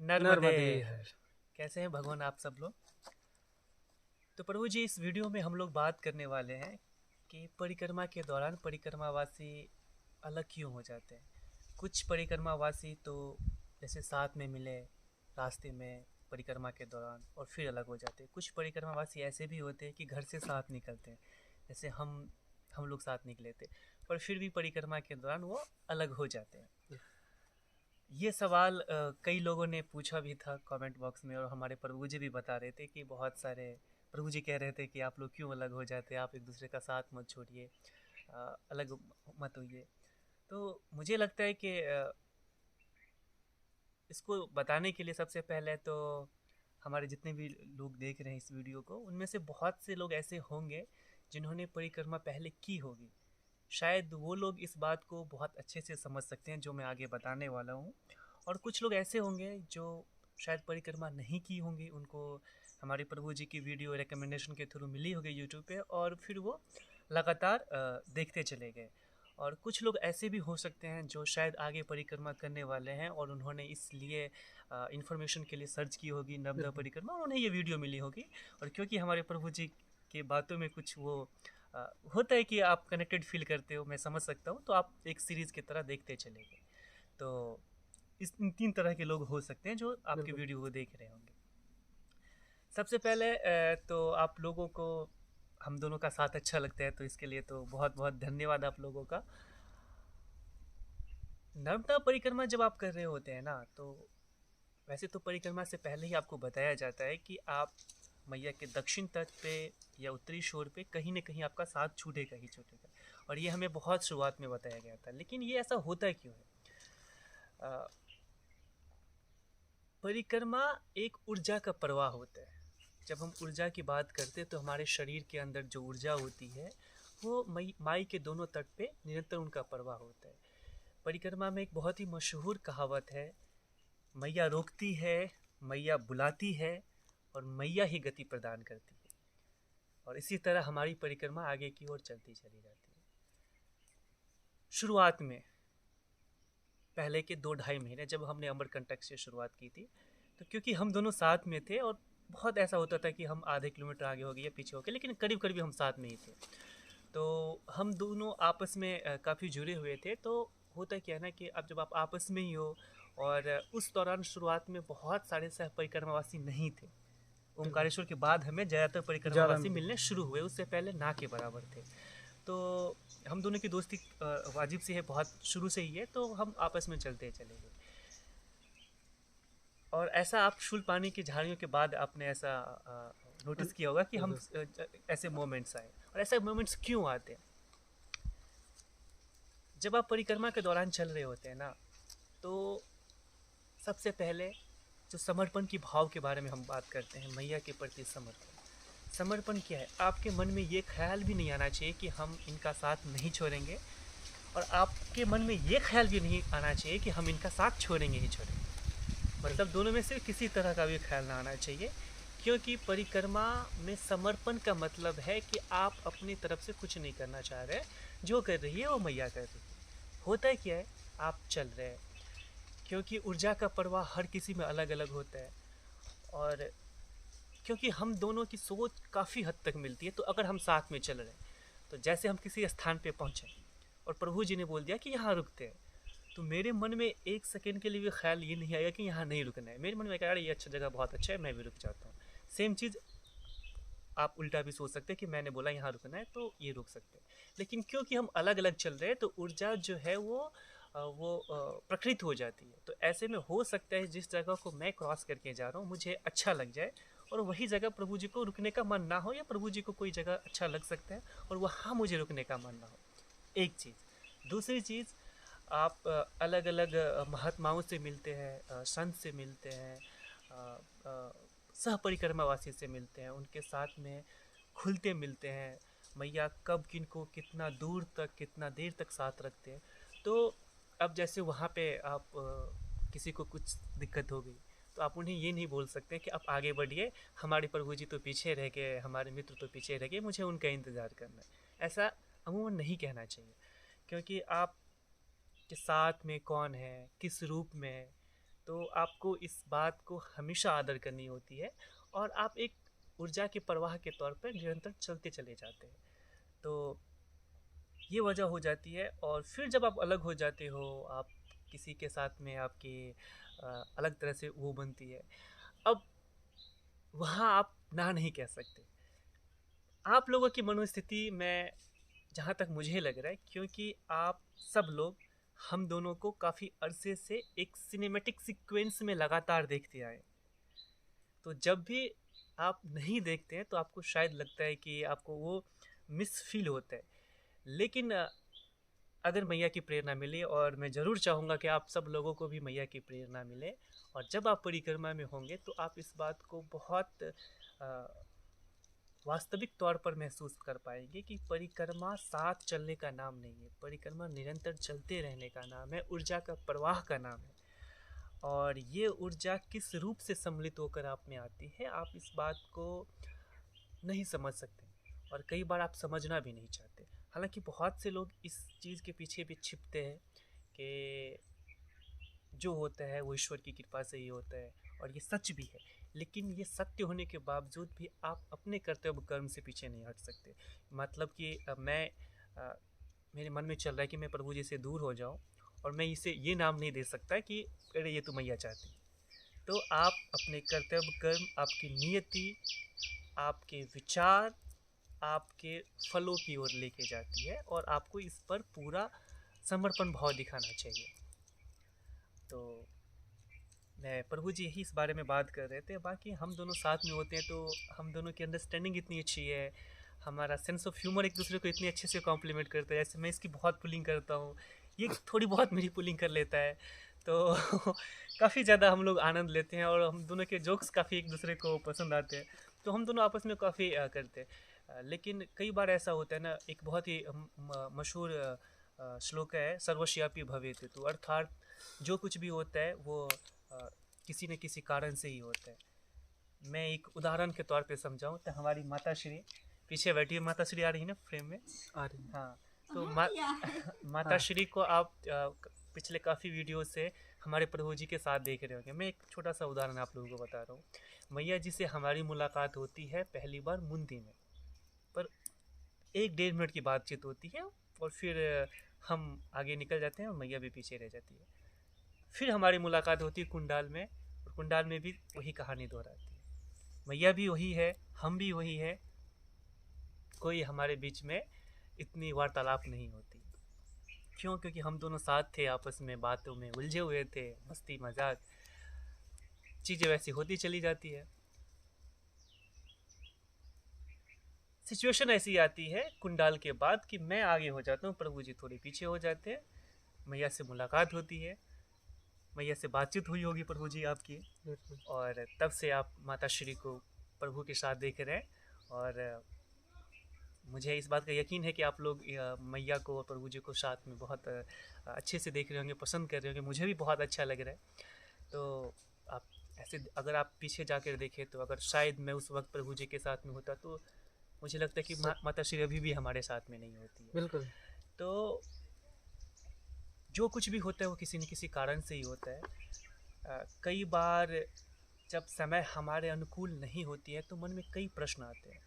नर्मदे। नर्मदे हर। कैसे हैं भगवान आप सब लोग। तो प्रभु जी, इस वीडियो में हम लोग बात करने वाले हैं कि परिक्रमा के दौरान परिक्रमावासी अलग क्यों हो जाते हैं। कुछ परिक्रमावासी तो जैसे साथ में मिले रास्ते में परिक्रमा के दौरान और फिर अलग हो जाते हैं। कुछ परिक्रमावासी ऐसे भी होते हैं कि घर से साथ निकलते हैं, जैसे हम लोग साथ निकले थे, पर फिर भी परिक्रमा के दौरान वो अलग हो जाते हैं। ये सवाल कई लोगों ने पूछा भी था कमेंट बॉक्स में, और हमारे प्रभु जी भी बता रहे थे कि बहुत सारे प्रभु जी कह रहे थे कि आप लोग क्यों अलग हो जाते हैं, आप एक दूसरे का साथ मत छोड़िए, अलग मत होइए। तो मुझे लगता है कि इसको बताने के लिए सबसे पहले तो हमारे जितने भी लोग देख रहे हैं इस वीडियो को, उनमें से बहुत से लोग ऐसे होंगे जिन्होंने परिक्रमा पहले की होगी। शायद वो लोग इस बात को बहुत अच्छे से समझ सकते हैं जो मैं आगे बताने वाला हूँ। और कुछ लोग ऐसे होंगे जो शायद परिक्रमा नहीं की होंगी, उनको हमारे प्रभु जी की वीडियो रिकमेंडेशन के थ्रू मिली होगी यूट्यूब पे, और फिर वो लगातार देखते चले गए। और कुछ लोग ऐसे भी हो सकते हैं जो शायद आगे परिक्रमा करने वाले हैं और उन्होंने इसलिए इन्फॉर्मेशन के लिए सर्च की होगी नर्मदा परिक्रमा, और उन्हें ये वीडियो मिली होगी। और क्योंकि हमारे प्रभु जी के बातों में कुछ वो होता है कि आप कनेक्टेड फील करते हो, मैं समझ सकता हूँ, तो आप एक सीरीज़ की तरह देखते चले गए। तो इस इन 3 तरह के लोग हो सकते हैं जो आपके बिल्कुल। वीडियो को देख रहे होंगे। सबसे पहले तो आप लोगों को हम दोनों का साथ अच्छा लगता है, तो इसके लिए तो बहुत बहुत धन्यवाद आप लोगों का। नर्मदा परिक्रमा जब आप कर रहे होते हैं ना, तो वैसे तो परिक्रमा से पहले ही आपको बताया जाता है कि आप मैया के दक्षिण तट पे या उत्तरी शोर पे कहीं न कहीं आपका साथ छूटेगा ही छूटेगा। और ये हमें बहुत शुरुआत में बताया गया था, लेकिन ये ऐसा होता क्यों है? अ, परिक्रमा एक ऊर्जा का प्रवाह होता है। जब हम ऊर्जा की बात करते हैं तो हमारे शरीर के अंदर जो ऊर्जा होती है वो माई के दोनों तट पे निरंतर उनका प्रवाह होता है। परिक्रमा में एक बहुत ही मशहूर कहावत है, मैया रोकती है, मैया बुलाती है, और मैया ही गति प्रदान करती है। और इसी तरह हमारी परिक्रमा आगे की ओर चलती चली जाती है। शुरुआत में पहले के 2 ढाई महीने जब हमने अमरकंटक से शुरुआत की थी, तो क्योंकि हम दोनों साथ में थे और बहुत ऐसा होता था कि हम आधे किलोमीटर आगे हो गए या पीछे हो गए, लेकिन करीब करीब हम साथ में ही थे। तो हम दोनों आपस में काफ़ी जुड़े हुए थे। तो होता क्या है ना कि अब जब आप आपस में ही हो, और उस दौरान शुरुआत में बहुत सारे सह परिक्रमावासी नहीं थे। बिल्कुल। ओमकारेश्वर के बाद हमें ज़्यादातर ज़्यादा परिक्रमावासी मिले। मिलने शुरू हुए, उससे पहले ना के बराबर थे। तो हम दोनों की दोस्ती वाजिब सी है, बहुत शुरू से ही है, तो हम आपस में चलते चले गए। और ऐसा आप शूल पानी की झाड़ियों के बाद आपने ऐसा नोटिस किया होगा कि हम बिल्कुल। ऐसे मोमेंट्स आए। और ऐसे मोमेंट्स क्यों आते हैं? जब आप परिक्रमा के दौरान चल रहे होते हैं ना, तो सबसे पहले जो समर्पण की भाव के बारे में हम बात करते हैं, मैया के प्रति समर्पण। समर्पण क्या है? आपके मन में ये ख्याल भी नहीं आना चाहिए कि हम इनका साथ नहीं छोड़ेंगे, और आपके मन में ये ख्याल भी नहीं आना चाहिए कि हम इनका साथ छोड़ेंगे ही छोड़ेंगे। मतलब दोनों में से किसी तरह का भी ख्याल ना आना चाहिए। क्योंकि परिक्रमा में समर्पण का मतलब है कि आप अपनी तरफ से कुछ नहीं करना चाह रहे, जो कर रही है वो मैया कर रही है। होता है क्या है, आप चल रहे हैं, क्योंकि ऊर्जा का प्रवाह हर किसी में अलग अलग होता है। और क्योंकि हम दोनों की सोच काफ़ी हद तक मिलती है, तो अगर हम साथ में चल रहे हैं, तो जैसे हम किसी स्थान पे पहुँचे और प्रभु जी ने बोल दिया कि यहाँ रुकते हैं, तो मेरे मन में एक सेकंड के लिए भी ख्याल ये नहीं आएगा कि यहाँ नहीं रुकना है। मेरे मन में कहा, ये अच्छा जगह बहुत अच्छा है, मैं भी रुक जाता हूँ। सेम चीज़ आप उल्टा भी सोच सकते हैं कि मैंने बोला यहाँ रुकना है तो ये रुक सकते हैं। लेकिन क्योंकि हम अलग अलग चल रहे हैं, तो ऊर्जा जो है वो प्रकृत हो जाती है। तो ऐसे में हो सकता है जिस जगह को मैं क्रॉस करके जा रहा हूँ मुझे अच्छा लग जाए, और वही जगह प्रभु जी को रुकने का मन ना हो, या प्रभु जी को कोई जगह अच्छा लग सकता है और वहाँ मुझे रुकने का मन ना हो। एक चीज़। दूसरी चीज़, आप अलग अलग महात्माओं से मिलते हैं, संत से मिलते हैं, सह परिक्रमावासी से मिलते हैं, उनके साथ में खुलते मिलते हैं। मैया कब किनको कितना दूर तक कितना देर तक साथ रखते हैं। तो अब जैसे वहाँ पे आप किसी को कुछ दिक्कत हो गई, तो आप उन्हें ये नहीं बोल सकते कि आप आगे बढ़िए, हमारे प्रभु जी तो पीछे रह गए, हमारे मित्र तो पीछे रह गए, मुझे उनका इंतज़ार करना है। ऐसा अमूमन नहीं कहना चाहिए, क्योंकि आप के साथ में कौन है, किस रूप में है, तो आपको इस बात को हमेशा आदर करनी होती है और आप एक ऊर्जा के प्रवाह के तौर पर निरंतर चलते चले जाते हैं। तो ये वजह हो जाती है और फिर जब आप अलग हो जाते हो, आप किसी के साथ में आपकी अलग तरह से वो बनती है, अब वहाँ आप ना नहीं कह सकते। आप लोगों की मनोस्थिति में जहाँ तक मुझे लग रहा है, क्योंकि आप सब लोग हम दोनों को काफ़ी अरसे से एक सिनेमैटिक सीक्वेंस में लगातार देखते आए, तो जब भी आप नहीं देखते हैं तो आपको शायद लगता है कि आपको वो मिस फील होता है। लेकिन अगर मैया की प्रेरणा मिले, और मैं ज़रूर चाहूँगा कि आप सब लोगों को भी मैया की प्रेरणा मिले, और जब आप परिक्रमा में होंगे तो आप इस बात को बहुत वास्तविक तौर पर महसूस कर पाएंगे कि परिक्रमा साथ चलने का नाम नहीं है, परिक्रमा निरंतर चलते रहने का नाम है, ऊर्जा का प्रवाह का नाम है। और ये ऊर्जा किस रूप से सम्मिलित होकर आप में आती है, आप इस बात को नहीं समझ सकते, और कई बार आप समझना भी नहीं चाहते। हालांकि बहुत से लोग इस चीज़ के पीछे भी छिपते हैं कि जो होता है वो ईश्वर की कृपा से ही होता है, और ये सच भी है। लेकिन ये सत्य होने के बावजूद भी आप अपने कर्तव्य कर्म से पीछे नहीं हट सकते। मतलब कि मेरे मन में चल रहा है कि मैं प्रभु जी से दूर हो जाऊं, और मैं इसे ये नाम नहीं दे सकता कि अरे ये तो मैया चाहती। तो आप अपने कर्तव्य कर्म, आपकी नियति, आपके विचार आपके फलों की ओर लेके जाती है, और आपको इस पर पूरा समर्पण भाव दिखाना चाहिए। तो मैं प्रभु जी यही इस बारे में बात कर रहे थे। बाकी हम दोनों साथ में होते हैं तो हम दोनों की अंडरस्टैंडिंग इतनी अच्छी है, हमारा सेंस ऑफ ह्यूमर एक दूसरे को इतने अच्छे से कॉम्प्लीमेंट करता है। जैसे मैं इसकी बहुत पुलिंग करता हूँ, ये थोड़ी बहुत मेरी पुलिंग कर लेता है, तो काफ़ी ज़्यादा हम लोग आनंद लेते हैं, और हम दोनों के जोक्स काफ़ी एक दूसरे को पसंद आते हैं, तो हम दोनों आपस में काफ़ी करते हैं। लेकिन कई बार ऐसा होता है ना, एक बहुत ही मशहूर श्लोक है, सर्वस्यापि भवेत्, तो अर्थात जो कुछ भी होता है वो किसी न किसी कारण से ही होता है। मैं एक उदाहरण के तौर पे समझाऊं तो हमारी माता श्री पीछे बैठी है, माता श्री आ रही है ना फ्रेम में, आ रही है। हाँ, तो माता हाँ श्री को आप पिछले काफ़ी वीडियो से हमारे प्रभु जी के साथ देख रहे होंगे। मैं एक छोटा सा उदाहरण आप लोगों को बता रहा हूँ। मैया जी से हमारी मुलाकात होती है पहली बार मुंदी में, पर 1-1.5 मिनट की बातचीत होती है, और फिर हम आगे निकल जाते हैं और मैया भी पीछे रह जाती है। फिर हमारी मुलाकात होती है कुंडाल में, और कुंडाल में भी वही कहानी दोहराती है, मैया भी वही है, हम भी वही है, कोई हमारे बीच में इतनी वार्तालाप नहीं होती। क्यों? क्योंकि हम दोनों साथ थे, आपस में बातों में उलझे हुए थे, मस्ती मजाक, चीज़ें वैसी होती चली जाती है। सिचुएशन ऐसी आती है कुंडाल के बाद कि मैं आगे हो जाता हूँ, प्रभु जी थोड़े पीछे हो जाते हैं, मैया से मुलाकात होती है, मैया से बातचीत हुई होगी प्रभु जी आपकी, बिल्कुल। और तब से आप माता श्री को प्रभु के साथ देख रहे हैं। और मुझे इस बात का यकीन है कि आप लोग मैया को और प्रभु जी को साथ में बहुत अच्छे से देख रहे होंगे, पसंद कर रहे होंगे। मुझे भी बहुत अच्छा लग रहा है। तो आप ऐसे अगर आप पीछे जाकर देखें तो अगर शायद मैं उस वक्त प्रभु जी के साथ में होता तो मुझे लगता है कि सब माता श्री अभी भी हमारे साथ में नहीं होती है। बिल्कुल। तो जो कुछ भी होता है वो किसी न किसी कारण से ही होता है। कई बार जब समय हमारे अनुकूल नहीं होती है तो मन में कई प्रश्न आते हैं,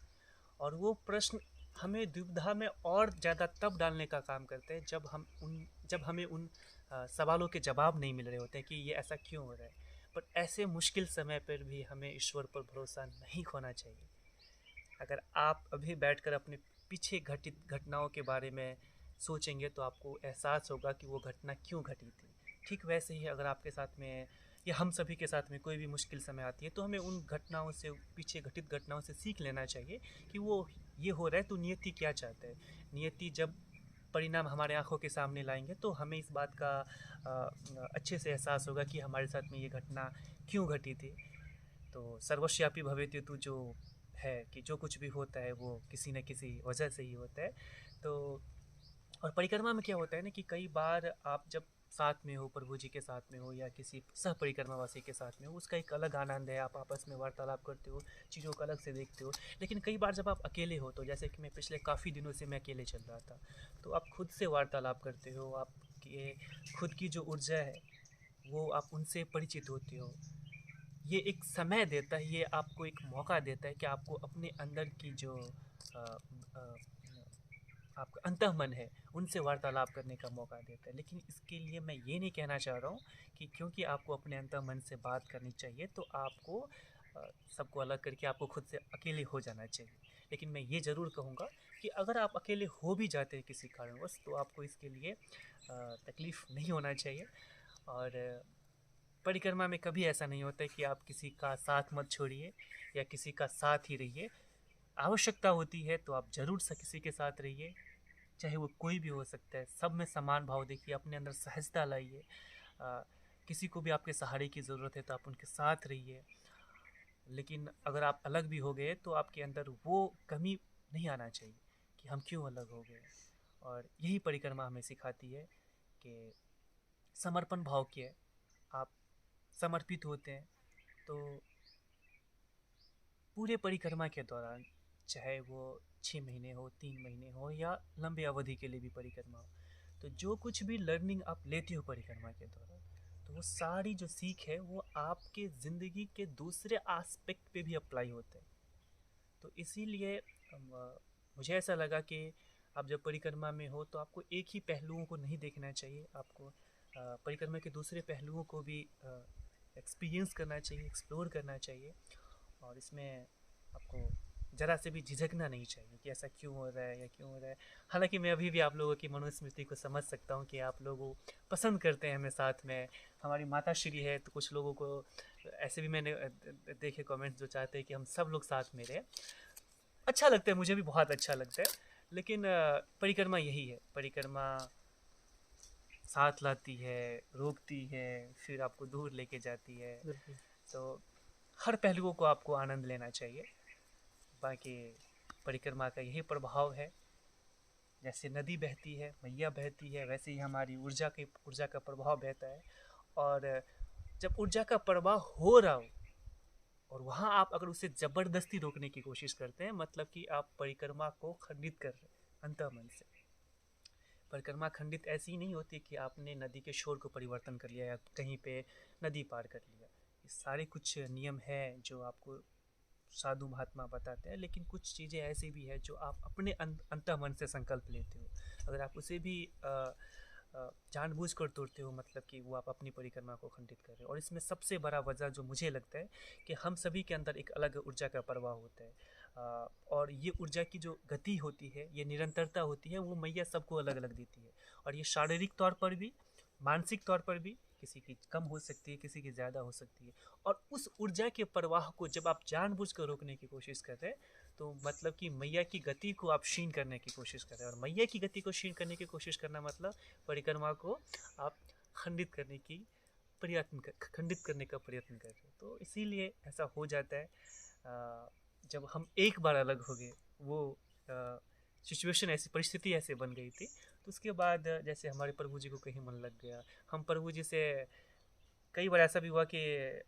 और वो प्रश्न हमें दुविधा में और ज़्यादा तब डालने का काम करते हैं जब हमें उन सवालों के जवाब नहीं मिल रहे होते हैं कि ये ऐसा क्यों हो रहा है। पर ऐसे मुश्किल समय पर भी हमें ईश्वर पर भरोसा नहीं खोना चाहिए। अगर आप अभी बैठकर अपने पीछे घटित घटनाओं के बारे में सोचेंगे तो आपको एहसास होगा कि वो घटना क्यों घटी थी। ठीक वैसे ही अगर आपके साथ में या हम सभी के साथ में कोई भी मुश्किल समय आती है तो हमें उन घटनाओं से, पीछे घटित घटनाओं से सीख लेना चाहिए कि वो ये हो रहा है तो नियति क्या चाहता है। नियति जब परिणाम हमारे आंखों के सामने लाएंगे तो हमें इस बात का अच्छे से एहसास होगा कि हमारे साथ में ये घटना क्यों घटी थी। तो सर्वस्यापी भवेत्यतु जो है कि जो कुछ भी होता है वो किसी न किसी वजह से ही होता है। तो और परिक्रमा में क्या होता है ना कि कई बार आप जब साथ में हो, प्रभु जी के साथ में हो या किसी सह परिक्रमावासी के साथ में हो, उसका एक अलग आनंद है। आप आपस में वार्तालाप करते हो, चीज़ों को अलग से देखते हो। लेकिन कई बार जब आप अकेले हो, तो जैसे कि मैं पिछले काफ़ी दिनों से मैं अकेले चल रहा था, तो आप खुद से वार्तालाप करते हो, आपके खुद की जो ऊर्जा है वो आप उनसे परिचित होते हो। ये एक समय देता है, ये आपको एक मौका देता है कि आपको अपने अंदर की जो अ, अ, आपका अंतःमन है उनसे वार्तालाप करने का मौका देता है। लेकिन इसके लिए मैं ये नहीं कहना चाह रहा हूँ कि क्योंकि आपको अपने अंतःमन से बात करनी चाहिए तो आपको सबको अलग करके आपको खुद से अकेले हो जाना चाहिए। लेकिन मैं ये ज़रूर कहूँगा कि अगर आप अकेले हो भी जाते हैं किसी कारणवश तो आपको इसके लिए तकलीफ़ नहीं होना चाहिए। और परिक्रमा में कभी ऐसा नहीं होता है कि आप किसी का साथ मत छोड़िए या किसी का साथ ही रहिए। आवश्यकता होती है तो आप ज़रूर से किसी के साथ रहिए, चाहे वो कोई भी हो सकता है। सब में समान भाव देखिए, अपने अंदर सहजता लाइए। किसी को भी आपके सहारे की ज़रूरत है तो आप उनके साथ रहिए। लेकिन अगर आप अलग भी हो गए तो आपके अंदर वो कमी नहीं आना चाहिए कि हम क्यों अलग हो गए। और यही परिक्रमा हमें सिखाती है कि समर्पण भाव क्या है। आप समर्पित होते हैं तो पूरे परिक्रमा के दौरान, चाहे वो 6 महीने हो, 3 महीने हो या लंबे अवधि के लिए भी परिक्रमा हो, तो जो कुछ भी लर्निंग आप लेते हो परिक्रमा के दौरान, तो वो सारी जो सीख है वो आपके ज़िंदगी के दूसरे आस्पेक्ट पे भी अप्लाई होता है। तो इसीलिए मुझे ऐसा लगा कि आप जब परिक्रमा में हो तो आपको एक ही पहलुओं को नहीं देखना चाहिए। आपको परिक्रमा के दूसरे पहलुओं को भी एक्सपीरियंस करना चाहिए, एक्सप्लोर करना चाहिए। और इसमें आपको ज़रा से भी झिझकना नहीं चाहिए कि ऐसा क्यों हो रहा है या क्यों हो रहा है। हालांकि मैं अभी भी आप लोगों की मनुस्मृति को समझ सकता हूँ कि आप लोग पसंद करते हैं हमें साथ में। हमारी माता श्री है तो कुछ लोगों को ऐसे भी मैंने देखे कमेंट्स जो चाहते हैं कि हम सब लोग साथ में रहें। अच्छा लगता है, मुझे भी बहुत अच्छा लगता है। लेकिन परिक्रमा यही है, परिक्रमा साथ लाती है, रोकती है, फिर आपको दूर लेके जाती है। बिल्कुल। तो हर पहलुओं को आपको आनंद लेना चाहिए। बाकी परिक्रमा का यही प्रभाव है, जैसे नदी बहती है, मैया बहती है, वैसे ही हमारी ऊर्जा का प्रभाव बहता है। और जब ऊर्जा का प्रवाह हो रहा हो और वहाँ आप अगर उसे ज़बरदस्ती रोकने की कोशिश करते हैं, मतलब कि आप परिक्रमा को खंडित कर रहे हैं अंतःमन से। परिक्रमा खंडित ऐसी ही नहीं होती कि आपने नदी के शोर को परिवर्तन कर लिया या कहीं पे नदी पार कर लिया। ये सारे कुछ नियम हैं जो आपको साधु महात्मा बताते हैं, लेकिन कुछ चीज़ें ऐसी भी है जो आप अपने अंतःमन से संकल्प लेते हो। अगर आप उसे भी जानबूझ कर तोड़ते हो, मतलब कि वो आप अपनी परिक्रमा को खंडित कर रहे हो। और इसमें सबसे बड़ा वजह जो मुझे लगता है कि हम सभी के अंदर एक अलग ऊर्जा का प्रवाह होता है। और ये ऊर्जा की जो गति होती है, ये निरंतरता होती है, वो मैया सबको अलग अलग देती है। और ये शारीरिक तौर पर भी, मानसिक तौर पर भी किसी की कम हो सकती है, किसी की ज़्यादा हो सकती है। और उस ऊर्जा के प्रवाह को जब आप जानबूझकर रोकने की कोशिश कर रहे हैं तो मतलब कि मैया की गति को आप क्षीण करने की कोशिश कर रहे हैं। और मैया की गति को क्षीण करने की कोशिश करना मतलब परिक्रमा को आप खंडित करने की खंडित करने का प्रयत्न कर रहे हैं। तो इसीलिए ऐसा हो जाता है। जब हम एक बार अलग हो गए, वो सिचुएशन ऐसी, परिस्थिति ऐसे बन गई थी, तो उसके बाद जैसे हमारे प्रभु जी को कहीं मन लग गया, हम प्रभु जी से, कई बार ऐसा भी हुआ कि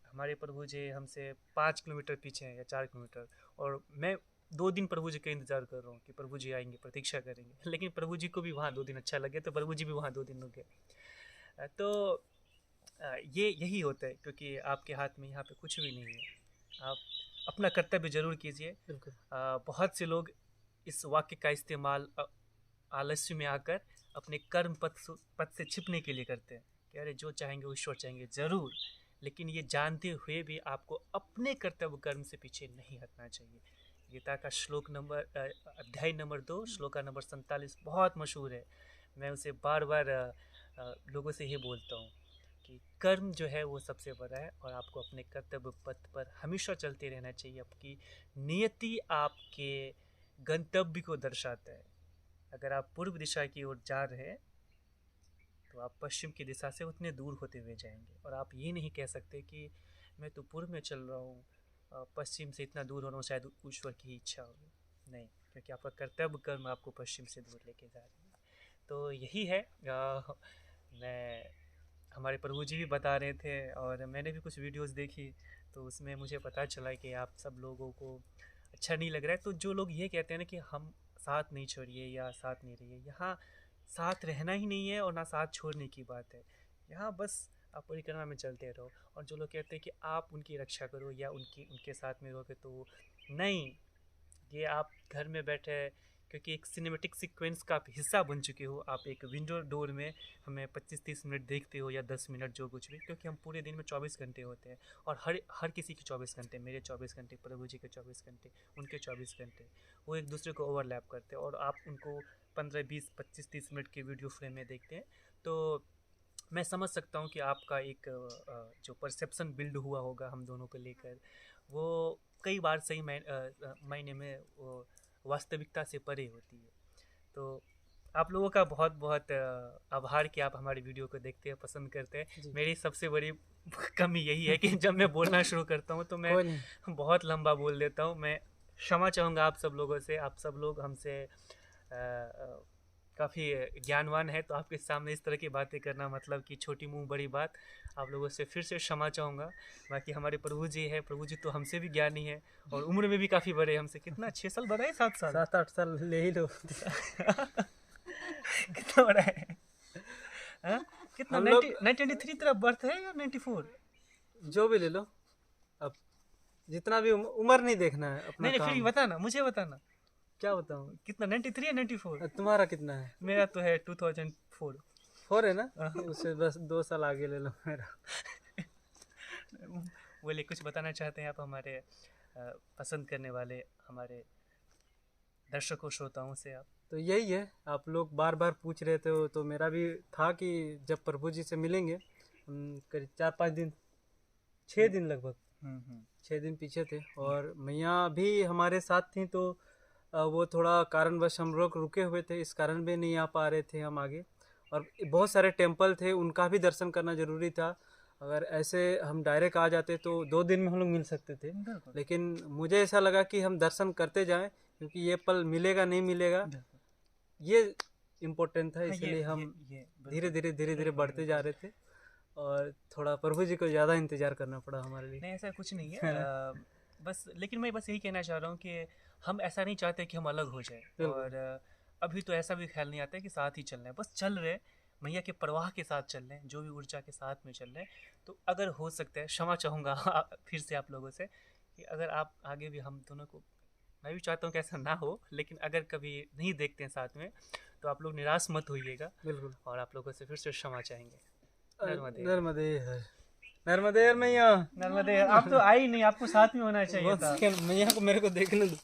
हमारे प्रभु जी हमसे 5 किलोमीटर पीछे हैं या 4 किलोमीटर, और मैं 2 दिन प्रभु जी का इंतजार कर रहा हूँ कि प्रभु जी आएंगे, प्रतीक्षा करेंगे। लेकिन प्रभु जी को भी वहाँ 2 दिन अच्छा लगे तो प्रभु जी भी वहाँ 2 दिन रुक गए। तो ये यही होता है, क्योंकि आपके हाथ में यहाँ पे कुछ भी नहीं है। आप अपना कर्तव्य जरूर कीजिए। बिल्कुल। बहुत से लोग इस वाक्य का इस्तेमाल आलस्य में आकर अपने कर्म पथ से छिपने के लिए करते हैं कि अरे जो चाहेंगे वो ईश्वर चाहेंगे, ज़रूर। लेकिन ये जानते हुए भी आपको अपने कर्तव्य कर्म से पीछे नहीं हटना चाहिए। गीता का श्लोक नंबर अध्याय नंबर 2 श्लोका नंबर 47 बहुत मशहूर है। मैं उसे बार बार लोगों से ही बोलता हूँ कि कर्म जो है वो सबसे बड़ा है और आपको अपने कर्तव्य पथ पर हमेशा चलते रहना चाहिए। आपकी नियति आपके गंतव्य को दर्शाता है। अगर आप पूर्व दिशा की ओर जा रहे हैं तो आप पश्चिम की दिशा से उतने दूर होते हुए जाएंगे। और आप ये नहीं कह सकते कि मैं तो पूर्व में चल रहा हूँ, पश्चिम से इतना दूर होना शायद ईश्वर की ही इच्छा होगी। नहीं, क्योंकि आपका कर्तव्य कर्म आपको पश्चिम से दूर लेके जा रही है। तो यही है। मैं, हमारे प्रभु जी भी बता रहे थे और मैंने भी कुछ वीडियोस देखी, तो उसमें मुझे पता चला कि आप सब लोगों को अच्छा नहीं लग रहा है। तो जो लोग ये कहते हैं ना कि हम साथ नहीं छोड़िए या साथ नहीं रहिए, यहाँ साथ रहना ही नहीं है और ना साथ छोड़ने की बात है। यहाँ बस आप परिक्रमा में चलते रहो। और जो लोग कहते हैं कि आप उनकी रक्षा करो या उनके साथ में रहोगे, तो नहीं, ये आप घर में बैठे, क्योंकि एक सिनेमेटिक सीक्वेंस का आप हिस्सा बन चुके हो। आप एक विंडो डोर में हमें 25-30 मिनट देखते हो या 10 मिनट, जो कुछ भी, क्योंकि हम पूरे दिन में 24 घंटे होते हैं। और हर हर किसी के 24 घंटे, मेरे 24 घंटे, प्रभु जी के 24 घंटे, उनके 24 घंटे, वो एक दूसरे को ओवरलैप करते हैं। और आप उनको 15-20-25-30 मिनट के वीडियो फ्रेम में देखते हैं। तो मैं समझ सकता हूँ कि आपका एक जो परसेप्शन बिल्ड हुआ होगा हम दोनों को लेकर, वो कई बार सही मायने में वो वास्तविकता से परे होती है। तो आप लोगों का बहुत बहुत आभार कि आप हमारी वीडियो को देखते हैं, पसंद करते हैं। मेरी सबसे बड़ी कमी यही है कि जब मैं बोलना शुरू करता हूँ तो मैं बहुत लंबा बोल देता हूँ। मैं क्षमा चाहूँगा आप सब लोगों से। आप सब लोग हमसे काफ़ी ज्ञानवान है, तो आपके सामने इस तरह की बातें करना मतलब कि छोटी मुंह बड़ी बात। आप लोगों से फिर से क्षमा चाहूँगा। बाकी हमारे प्रभु जी है, प्रभु जी तो हमसे भी ज्ञानी है और उम्र में भी काफ़ी बड़े हमसे। कितना 6 साल बड़ा है? 7 साल, 7-8 साल ले ही लो। कितना बड़ा है? हाँ? कितना? 1993 तेरा बर्थ है या 94? जो भी ले लो, अब जितना भी उम्र नहीं देखना है अपना। नहीं, फिर भी बताना, मुझे बताना। क्या बताऊं? कितना, 93 या 94? तुम्हारा कितना है? मेरा तो है 2004। 4 है ना? उससे बस 2 साल आगे ले लो मेरा। बोले, कुछ बताना चाहते हैं आप हमारे पसंद करने वाले हमारे दर्शकों श्रोताओं से? आप तो यही है, आप लोग बार बार पूछ रहे थे, तो मेरा भी था कि जब प्रभु जी से मिलेंगे, करीब 4-5 दिन, 6 दिन लगभग, 6 दिन पीछे थे। और मैया भी हमारे साथ थी, तो वो थोड़ा कारणवश हम लोग रुके हुए थे, इस कारण भी नहीं आ पा रहे थे हम आगे। और बहुत सारे टेम्पल थे, उनका भी दर्शन करना ज़रूरी था। अगर ऐसे हम डायरेक्ट आ जाते तो 2 दिन में हम लोग मिल सकते थे, लेकिन मुझे ऐसा लगा कि हम दर्शन करते जाएं, क्योंकि ये पल मिलेगा नहीं मिलेगा, ये इम्पोर्टेंट था। इसलिए हम धीरे धीरे बढ़ते जा रहे थे और थोड़ा प्रभु जी को ज़्यादा इंतज़ार करना पड़ा हमारे लिए। नहीं, ऐसा कुछ नहीं है। बस, लेकिन मैं बस यही कहना चाह रहा हूँ कि हम ऐसा नहीं चाहते कि हम अलग हो जाए। और अभी तो ऐसा भी ख्याल नहीं आता है कि साथ ही चल रहे हैं, बस चल रहे, मैया के प्रवाह के साथ चल रहे हैं, जो भी ऊर्जा के साथ में चल रहे हैं। तो अगर हो सकता है, क्षमा चाहूँगा फिर से आप लोगों से, कि अगर आप आगे भी हम दोनों को, मैं भी चाहता हूँ कि ऐसा ना हो, लेकिन अगर कभी नहीं देखते हैं साथ में, तो आप लोग निराश मत होइएगा। बिल्कुल। और आप लोगों से फिर से क्षमा चाहेंगे। नर्मदे मैया, नर्मदे। आप तो आई नहीं, आपको साथ में होना चाहिए था। मैया को मेरे को देखने दो,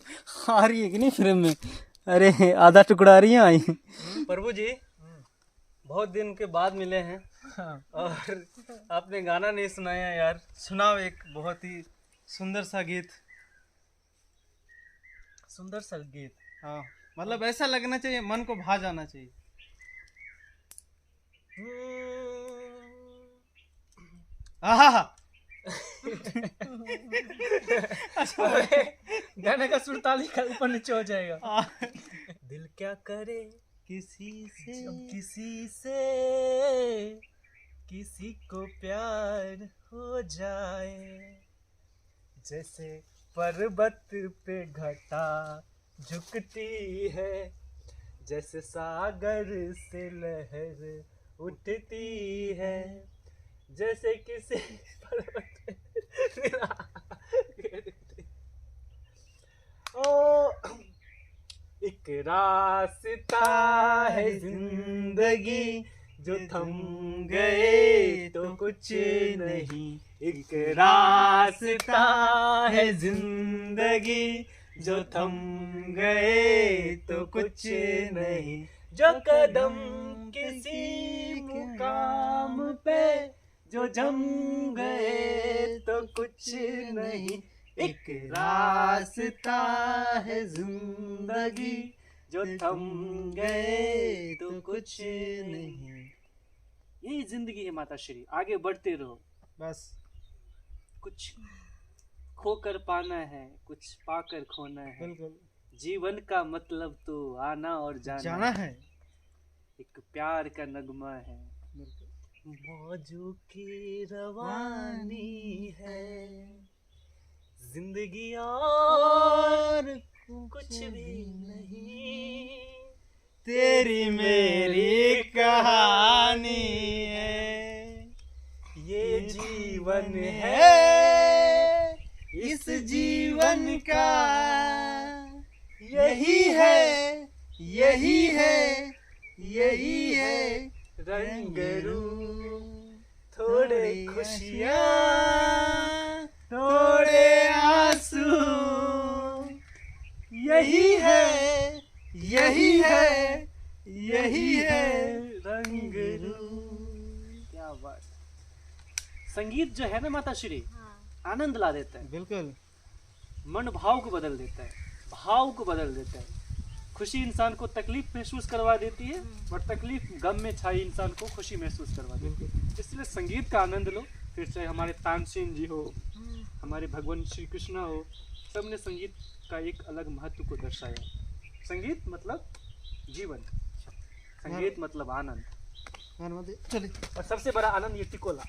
आ रही है कि नहीं फ्रेम में? अरे आधा टुकड़ा आ रही है आई। प्रभु जी बहुत दिन के बाद मिले हैं। और आपने गाना नहीं सुनाया यार, सुनाओ एक बहुत ही सुंदर सा गीत। सुंदर सा गीत? हाँ, मतलब ऐसा लगना चाहिए, मन को भा जाना चाहिए। गाने का सुर ताली का ऊपर नीचे हो जाएगा। दिल क्या करे किसी से किसी को प्यार हो जाए, जैसे पर्वत पे घटा झुकती है, जैसे सागर से लहर उठती है, जैसे किसी पर्वत ओ एक रास्ता है जिंदगी, जो थम गए तो कुछ नहीं। एक रास्ता है जिंदगी, जो थम गए तो कुछ नहीं। जो कदम किसी मुकाम पे जो जम गए तो कुछ नहीं। एक रास्ता है जिंदगी, जो थम गए तो कुछ नहीं। यही जिंदगी है माता श्री, आगे बढ़ते रहो बस। कुछ खोकर पाना है, कुछ पाकर खोना है। बिल्कुल। जीवन का मतलब तो आना और जाना है। एक प्यार का नगमा है, मौजों की रवानी है। जिंदगी और कुछ भी नहीं, तेरी मेरी कहानी है। जीवन है, इस जीवन का यही है, यही है, यही है रंग रूप। थोड़े खुशियाँ, थोड़े आंसू, यही है, यही है, यही है रंग रूप। क्या बात। संगीत जो है ना माता श्री, आनंद ला देता है, बिल्कुल मन भाव को बदल देता है, भाव को बदल देता है। खुशी इंसान को तकलीफ महसूस करवा देती है और तकलीफ गम में छाई इंसान को खुशी महसूस करवा देती है। इसलिए संगीत का आनंद लो। फिर चाहे हमारे तानसेन जी हो, हमारे भगवान श्री कृष्ण हो, सब ने संगीत का एक अलग महत्व को दर्शाया। संगीत मतलब जीवन, संगीत मतलब आनंद, चलिए। और सबसे बड़ा आनंद ये टिकोला।